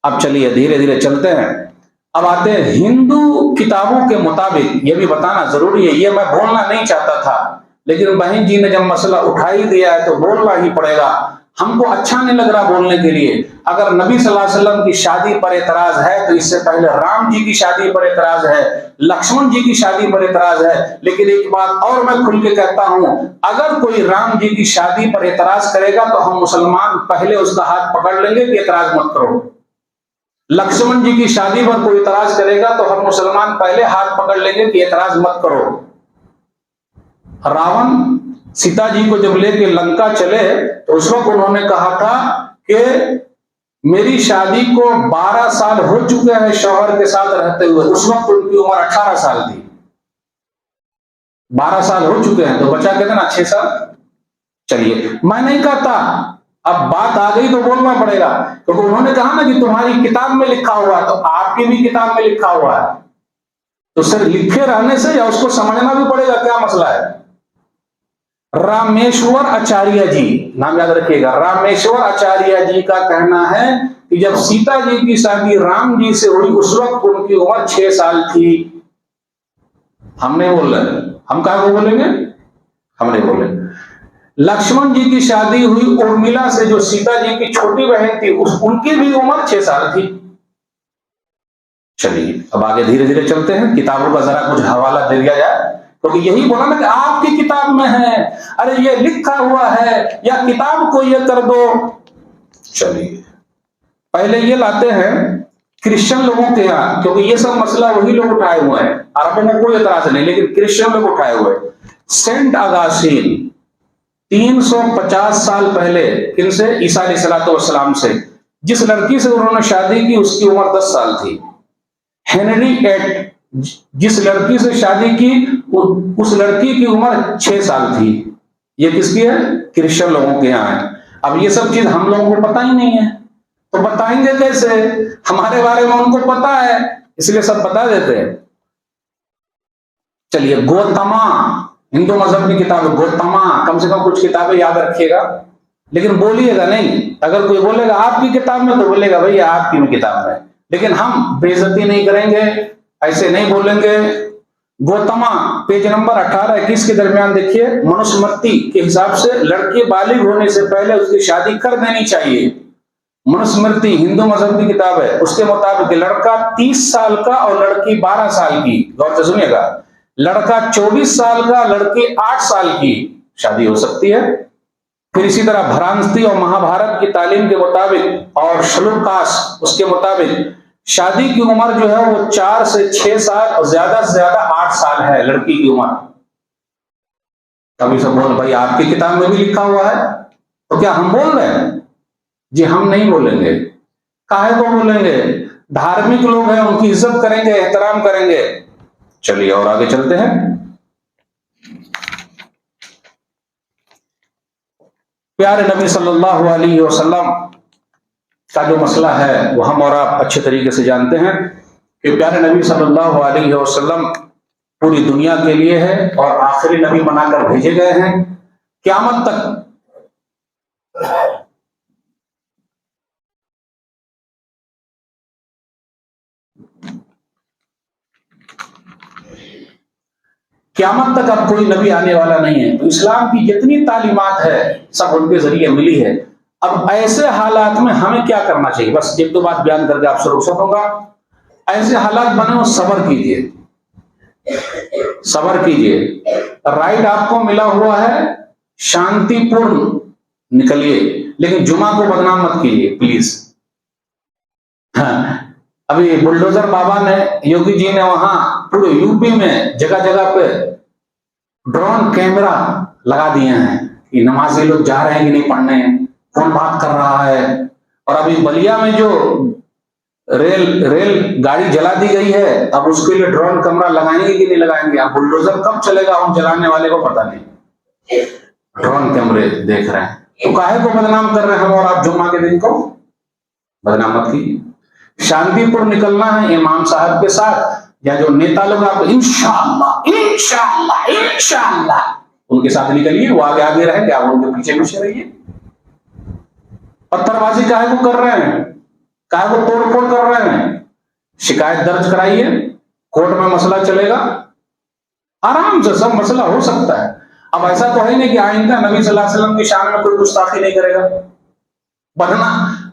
اب چلیے دھیرے دھیرے چلتے ہیں. اب آتے ہیں ہندو کتابوں کے مطابق، یہ بھی بتانا ضروری ہے، یہ میں بولنا نہیں چاہتا تھا لیکن بہن جی نے جب مسئلہ اٹھا ہی دیا ہے تو بولنا ہی پڑے گا. ہم کو اچھا نہیں لگ رہا بولنے کے لیے. اگر نبی صلی اللہ علیہ وسلم کی شادی پر اعتراض ہے تو اس سے پہلے رام جی کی شادی پر اعتراض ہے، لکشمن جی کی شادی پر اعتراض ہے. لیکن ایک بات اور میں کھل کے کہتا ہوں، اگر کوئی رام جی کی شادی پر اعتراض کرے گا تو ہم مسلمان پہلے اس کا ہاتھ پکڑ لیں گے کہ اعتراض مت کرو. لکشمن جی کی شادی پر کوئی اعتراض کرے گا تو ہم مسلمان پہلے ہاتھ پکڑ لیں گے کہ اعتراض مت کرو. راون سیتا جی کو جب لے کے لنکا چلے تو اس وقت انہوں نے کہا تھا کہ میری شادی کو 12 سال ہو چکے ہیں شوہر کے ساتھ رہتے ہوئے. اس وقت ان کی عمر 18 سال تھی. 12 سال ہو چکے ہیں تو بچا کہتے نا 6 سال. چلیے میں نہیں کہتا، اب بات آ گئی تو بولنا پڑے گا کیونکہ انہوں نے کہا نا کہ تمہاری کتاب میں لکھا ہوا ہے، تو آپ کی بھی کتاب میں لکھا ہوا ہے تو صرف لکھے رہنے سے یا اس کو سمجھنا بھی پڑے گا، کیا مسئلہ ہے. رامیشور آچاریہ جی نام یاد رکھیے گا، رامیشور آچاریہ جی کا کہنا ہے کہ جب سیتا جی کی شادی رام جی سے ہوئی اس وقت ان کی عمر 6 سال تھی. ہم نہیں بول رہے، ہم کہاں کو بولیں گے، ہم نہیں بولیں. لکشمن جی کی شادی ہوئی ارملا سے جو سیتا جی کی چھوٹی بہن تھی، ان کی بھی عمر 6 سال تھی. چلیے اب آگے دھیرے دھیرے چلتے ہیں، کتابوں کا ذرا کچھ حوالہ دے دیا جائے کیونکہ یہی بولا نا کہ آپ کی کتاب میں ہے، ارے یہ لکھا ہوا ہے یا کتاب کو یہ کر دو. چلیے پہلے یہ لاتے ہیں کرسچن لوگوں کے یہاں، کیونکہ یہ سب مسئلہ وہی لوگ اٹھائے ہوئے ہیں، عربوں میں کوئی اعتراض نہیں لیکن کرسچن لوگ اٹھائے ہوئے. سینٹ اگاسٹین 350 سال پہلے کن سے، عیسیٰ علیہ السلام سے، جس لڑکی سے انہوں نے شادی کی اس کی عمر 10 سال تھی. ہنری ایٹ جس لڑکی سے شادی کی اس لڑکی کی عمر 6 سال تھی. یہ کس کی ہے، کرسچن لوگوں کے یہاں ہے. اب یہ سب چیز ہم لوگوں کو پتہ ہی نہیں ہے تو بتائیں گے کیسے، ہمارے بارے میں ان کو پتا ہے اس لیے سب بتا دیتے ہیں. چلیے گوتما ہندو مذہب کی کتاب ہے، گوتما کم سے کم کچھ کتابیں یاد رکھیے گا لیکن بولیے گا نہیں. اگر کوئی بولے گا آپ کی کتاب میں تو بولے گا بھائی آپ کی کتاب میں، لیکن ہم بے عزتی نہیں کریں گے، ایسے نہیں بولیں گے. گوتما پیج نمبر 18-21 کے درمیان دیکھیے، منوسمرتی کے حساب سے لڑکی بالغ ہونے سے پہلے اس کی شادی کر دینی چاہیے. منوسمرتی ہندو مذہب کی کتاب ہے، اس کے مطابق لڑکا 30 سال کا اور لڑکی 12 سال کی، غور سے سنیے گا، لڑکا 24 سال کا لڑکی 8 سال کی شادی ہو سکتی ہے. پھر اسی طرح بھرانتی اور مہابھارت کی تعلیم کے مطابق اور شلوکاس اس کے مطابق شادی کی عمر جو ہے وہ 4 سے 6 سال اور زیادہ سے زیادہ 8 سال ہے لڑکی کی عمر. کبھی سب بول بھائی آپ کی کتاب میں بھی لکھا ہوا ہے تو کیا ہم بول رہے ہیں؟ جی ہم نہیں بولیں گے. کاہے کو بولیں گے؟ دھارمک لوگ ہیں ان کی عزت کریں گے, احترام کریں گے. چلیے اور آگے چلتے ہیں. پیارے نبی صلی اللہ علیہ وسلم کا جو مسئلہ ہے وہ ہم اور آپ اچھے طریقے سے جانتے ہیں کہ پیارے نبی صلی اللہ علیہ وسلم پوری دنیا کے لیے ہے اور آخری نبی بنا کر بھیجے گئے ہیں. قیامت تک قیامت تک اب کوئی نبی آنے والا نہیں ہے. تو اسلام کی جتنی تعلیمات ہے سب ان کے ذریعے ملی ہے. اب ایسے حالات میں ہمیں کیا کرنا چاہیے؟ بس ایک دو بات بیان کر کے آپ سے رخصت ہوگا. ایسے حالات بنے ہو صبر کیجئے, صبر کیجئے. رائٹ آپ کو ملا ہوا ہے, شانتی پورن نکلیے, لیکن جمعہ کو بدنام مت کیجئے پلیز. ابھی بلڈوزر بابا نے, یوگی جی نے وہاں پورے یو پی میں جگہ جگہ پہ ڈرون کیمرہ لگا دیے ہیں کہ نمازی لوگ جا رہے ہیں کہ نہیں پڑھنے, کون بات کر رہا ہے. اور ابھی بلیا میں جو ریل گاڑی جلا دی گئی ہے, اب اس کے لیے ڈرون کیمرہ لگائیں گے کہ نہیں لگائیں گے؟ اب بلڈوزر کب چلے گا ان چلانے والے کو پتہ نہیں. ڈرون کیمرے دیکھ رہے ہیں تو کاہے کو بدنام کر رہے ہیں ہم اور آپ جمعہ کے دن کو؟ بدنام مت کی. شانتی پور نکلنا ہے امام صاحب کے ساتھ, یا جو نیتا لوگ آپ انشاءاللہ انشاءاللہ انشاءاللہ ان کے ساتھ نکلیے, وہ آگے آگے رہیں گے, آپ ان کے پیچھے پیچھے رہیے. پتھر بازی کاہے کو کر رہے ہیں, کاہے کو توڑ پھوڑ کر رہے ہیں؟ شکایت درج کرائیے, کورٹ میں مسئلہ چلے گا, آرام سے سب مسئلہ ہو سکتا ہے. اب ایسا تو ہے نہیں کہ آئندہ نبی صلی اللہ علیہ وسلم کی شان میں کوئی گستاخی نہیں کرے گا. بننا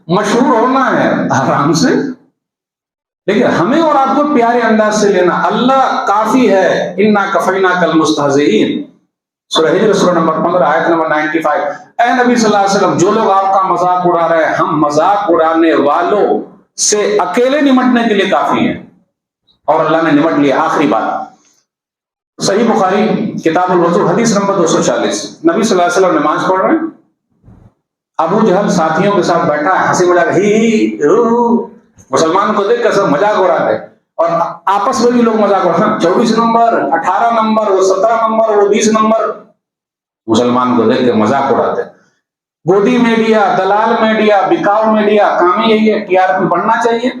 مشہور ہونا ہے آرام سے, لیکن ہمیں اور آپ کو پیارے انداز سے لینا. اللہ کافی ہے, انا کفیناک المستہزئین, سورہ ہجر سورہ نمبر 15 آیت نمبر 95. اے نبی صلی اللہ علیہ وسلم, جو لوگ آپ کا مذاق اڑا رہے ہیں, ہم مذاق اڑانے والوں سے اکیلے نمٹنے کے لیے کافی ہیں, اور اللہ نے نمٹ لیا. آخری بات, صحیح بخاری کتاب الوضو حدیث نمبر 240, نبی صلی اللہ علیہ وسلم نماز پڑھ رہے ہیں, ابو جہل ساتھیوں کے ساتھ بیٹھا ہے, ہنسی مذاق ہی مسلمان کو دیکھ کر سب مذاق اڑاتے, اور آپس میں بھی لوگ مذاق اڑاتے, 24 نمبر 18 نمبر وہ 17 نمبر وہ 20 نمبر, مسلمان کو دیکھ کے مذاق اڑاتے. گودی میڈیا, دلال میڈیا, بکاؤ میڈیا, کام ہی یہی ہے. ٹی آر پی بڑھنا چاہیے,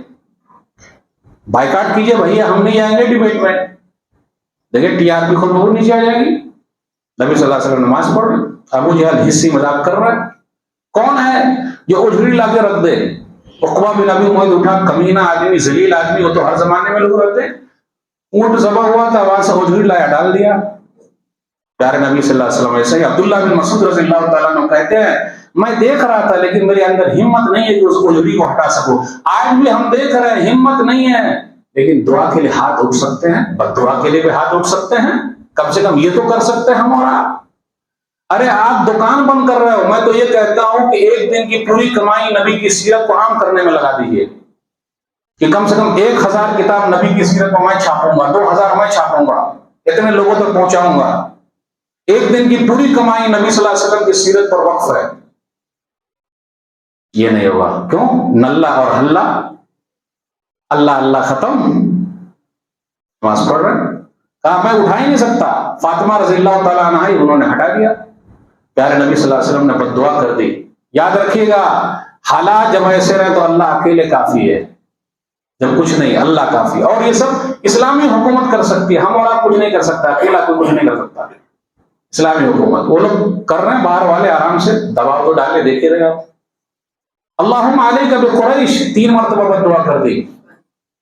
بائیکاٹ کیجئے بھیا, ہم نہیں جائیں گے ڈیبیٹ میں. دیکھیں ٹی آر پی خود بہت نیچے آ جائے گی. نبی صلی اللہ علیہ وسلم نماز پڑھ رہے, ابو جہل ہنسی مذاق کر رہا ہے. کون ہے جو اجڑی لا کے رکھ دے؟ عقبہ بن ابی معیط اٹھا, کمینہ آدمی, ذلیل آدمی, وہ تو ہر زمانے میں لوگ رہتے. اونٹ ذبح ہوا تھا, وہاں سے اجڑی لایا ڈال دیا. پیارے نبی صلی اللہ علیہ وسلم ایسے ہی. عبداللہ بن مسعود رضی اللہ تعالیٰ عنہ کہتے ہیں, میں دیکھ رہا تھا لیکن میرے اندر ہمت نہیں ہے کہ اس اجڑی کو ہٹا سکوں. آج بھی ہم دیکھ رہے ہیں, ہمت نہیں ہے, لیکن دعا کے لیے ہاتھ اٹھ سکتے ہیں, بد دعا کے لیے بھی ہاتھ اٹھ سکتے ہیں. کم سے کم یہ تو کر سکتے ہیں ہم اور آپ. ارے آپ دکان بند کر رہے ہو, میں تو یہ کہتا ہوں کہ ایک دن کی پوری کمائی نبی کی سیرت کو عام کرنے میں لگا دیجیے, کہ کم سے کم 1000 کتاب نبی کی سیرت کو میں چھاپوں گا, 2000 میں چھاپوں گا, اتنے لوگوں تک پہنچاؤں گا. ایک دن کی پوری کمائی نبی صلی اللہ علیہ وسلم کی سیرت پر وقف ہے. یہ نہیں ہوگا. کیوں؟ نلہ اور ہلہ, اللہ اللہ ختم. نماز پڑھ رہے, کہا میں اٹھا ہی نہیں سکتا. فاطمہ رضی اللہ تعالیٰ عنہ انہوں نے ہٹا دیا. پیارے نبی صلی اللہ علیہ وسلم نے بد دعا کر دی. یاد رکھیے گا, حالات جب ایسے رہے تو اللہ اکیلے کافی ہے, جب کچھ نہیں اللہ کافی. اور یہ سب اسلامی حکومت کر سکتی ہے, ہم اور آپ کچھ نہیں کر سکتا, اکیلا کوئی کچھ نہیں کر سکتا. اسلامی حکومت وہ لوگ کر رہے ہیں, باہر والے آرام سے دباؤ تو ڈالے, دیکھے رہے آپ. اللہم علیک بقریش 3 مرتبہ بد دعا کر دی,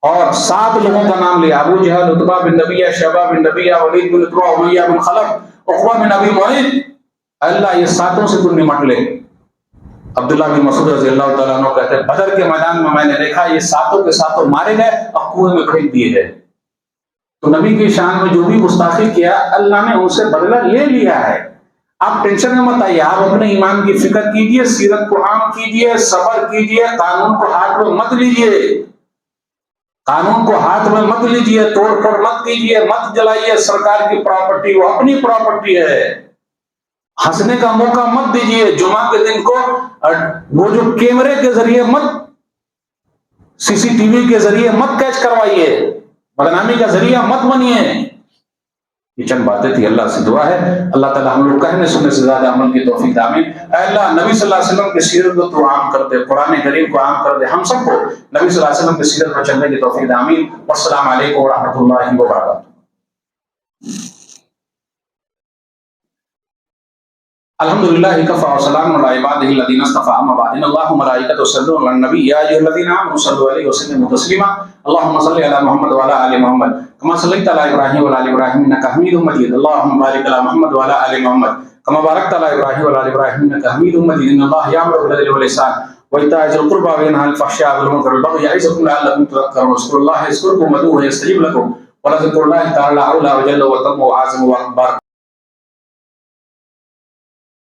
اور 7 لوگوں کا نام لیا, ابو جہل, عتبہ بن ربیعہ, شیبہ بن ربیعہ, ولید بن عتبہ, امیہ بن خلف, عقبہ بن ابی معیط. اللہ یہ 7 سے تو نمٹ لے. عبداللہ بن مسعود رضی اللہ تعالیٰ عنہ کہتے ہیں, بدر کے میدان میں نے دیکھا یہ 7 کے 7 مارے گئے اور کنویں میں پھینک دیے گئے. تو نبی کی شان میں جو بھی گستاخی کیا اللہ نے ان سے بدلہ لے لیا ہے. آپ ٹینشن میں مت آئیے, آپ اپنے ایمان کی فکر کیجئے, سیرت کو عام کیجئے, صبر کیجئے, قانون کو ہاتھ میں مت لیجئے. قانون کو ہاتھ میں مت لیجئے، توڑ پھوڑ مت کیجئے، مت جلائیے سرکار کی پراپرٹی، وہ اپنی پراپرٹی ہے۔ ہنسنے کا موقع مت دیجئے، جمعہ کے دن کو وہ جو کیمرے کے ذریعے مت، سی سی ٹی وی کے ذریعے مت کیچ کروائیے، بدنامی کا ذریعہ مت بنیے۔ یہ چند باتیں تھی، اللہ سے دعا ہے اللہ تعالی ہم لوگ کہنے سننے سے زیادہ عمل کی توفیق آمین۔ اے اللہ نبی صلی اللہ علیہ وسلم کی سیرت کو تو عام کر دے، قرآن کریم کو عام کر دے، ہم سب کو نبی صلی اللہ علیہ وسلم کی سیرت پر چلنے کی توفیق آمین۔ والسلام علیکم ورحمۃ اللہ وبرکاتہ۔ الحمدللہ کفا وسلام علی عبادہ الذین اصطفى اما بعد ان اللہ وملائکته یصلون علی النبی یا ایھا الذین آمنوا صلوا علیہ وسلموا تسلیما اللهم صل علی محمد وعلی آل محمد كما صليت على ابراہیم وعلى آل ابراہیم انک حمید مجید اللهم بارک علی محمد وعلى آل محمد كما بارکت علی ابراہیم وعلى آل ابراہیم انک حمید مجید ان اللہ یامر بالعدل والإحسان وإیتاء ذی القربى وینہی عن الفحشاء والمنکر والبغی یعظکم لعلکم تذکرون واذکروا اللہ یذکرکم وادعوہ یستجب لکم ولذکر اللہ تعالی اعلی وجل واتم واعظم واکبر۔